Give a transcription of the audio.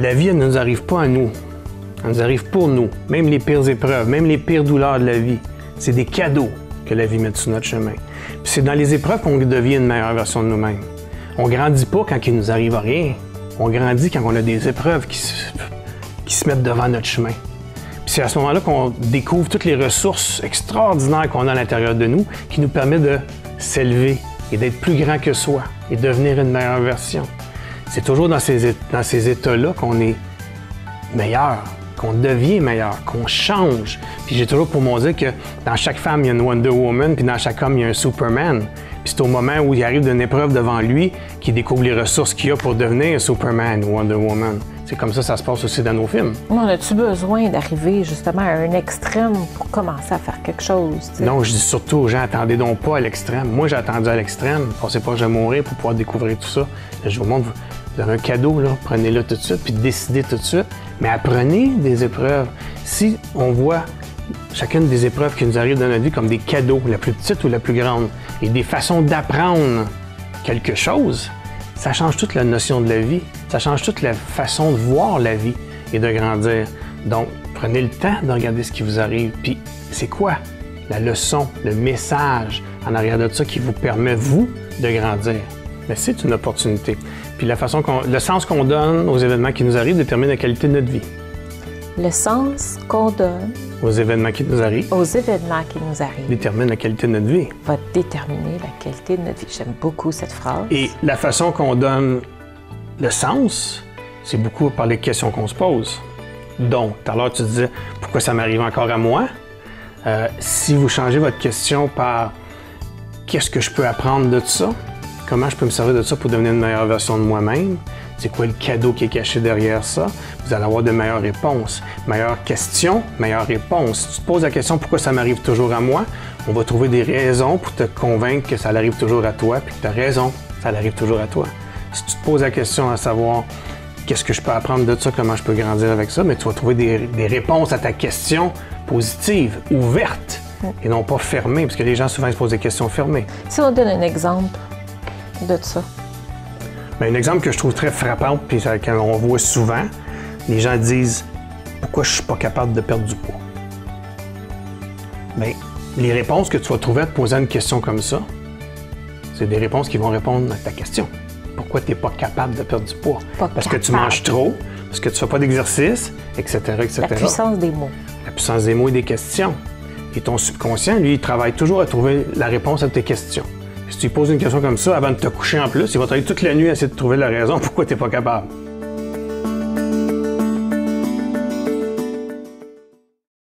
La vie, elle ne nous arrive pas à nous. Elle nous arrive pour nous. Même les pires épreuves, même les pires douleurs de la vie. C'est des cadeaux que la vie met sur notre chemin. Puis c'est dans les épreuves qu'on devient une meilleure version de nous-mêmes. On grandit pas quand il nous arrive rien. On grandit quand on a des épreuves qui se mettent devant notre chemin. Puis c'est à ce moment-là qu'on découvre toutes les ressources extraordinaires qu'on a à l'intérieur de nous qui nous permettent de s'élever et d'être plus grand que soi et devenir une meilleure version. C'est toujours dans ces états-là qu'on est meilleur, qu'on devient meilleur, qu'on change. Puis j'ai toujours pour moi dire que dans chaque femme, il y a une Wonder Woman, puis dans chaque homme, il y a un Superman. Puis c'est au moment où il arrive d'une épreuve devant lui qu'il découvre les ressources qu'il a pour devenir un Superman ou Wonder Woman. C'est comme ça se passe aussi dans nos films. On a-tu besoin d'arriver justement à un extrême pour commencer à faire quelque chose? T'sais? Non, je dis surtout aux gens, attendez donc pas à l'extrême. Moi, j'ai attendu à l'extrême. Pensez pas que je vais mourir pour pouvoir découvrir tout ça. Là, je vous montre, vous avez un cadeau, là, prenez-le tout de suite, puis décidez tout de suite. Mais apprenez des épreuves. Si on voit chacune des épreuves qui nous arrivent dans notre vie comme des cadeaux, la plus petite ou la plus grande, et des façons d'apprendre quelque chose, ça change toute la notion de la vie. Ça change toute la façon de voir la vie et de grandir. Donc, prenez le temps de regarder ce qui vous arrive. Puis, c'est quoi la leçon, le message en arrière de ça qui vous permet, vous, de grandir? Mais c'est une opportunité. Puis, le sens qu'on donne aux événements qui nous arrivent détermine la qualité de notre vie. Le sens qu'on donne aux événements qui nous arrivent détermine la qualité de notre vie. Va déterminer la qualité de notre vie. J'aime beaucoup cette phrase. Et la façon qu'on donne le sens, c'est beaucoup par les questions qu'on se pose. Donc, tout à l'heure, tu disais « Pourquoi ça m'arrive encore à moi? » Si vous changez votre question par « Qu'est-ce que je peux apprendre de ça? Comment je peux me servir de ça pour devenir une meilleure version de moi-même? » C'est quoi le cadeau qui est caché derrière ça? Vous allez avoir de meilleures réponses. Meilleures questions, meilleures réponses. Si tu te poses la question « Pourquoi ça m'arrive toujours à moi? » On va trouver des raisons pour te convaincre que ça arrive toujours à toi, puis que tu as raison, ça arrive toujours à toi. Si tu te poses la question à savoir « Qu'est-ce que je peux apprendre de ça? Comment je peux grandir avec ça? » Mais tu vas trouver des réponses à ta question positives, ouvertes, et non pas fermées, parce que les gens souvent se posent des questions fermées. Si on donne un exemple de ça. Bien, un exemple que je trouve très frappant, puis qu'on voit souvent, les gens disent « Pourquoi je ne suis pas capable de perdre du poids? » Bien, les réponses que tu vas trouver à te poser une question comme ça, c'est des réponses qui vont répondre à ta question. Pourquoi tu n'es pas capable de perdre du poids? Parce que tu manges trop, parce que tu ne fais pas d'exercice, etc., etc. La puissance des mots. La puissance des mots et des questions. Et ton subconscient, lui, il travaille toujours à trouver la réponse à tes questions. Si tu lui poses une question comme ça, avant de te coucher en plus, il va travailler toute la nuit à essayer de trouver la raison pourquoi tu n'es pas capable.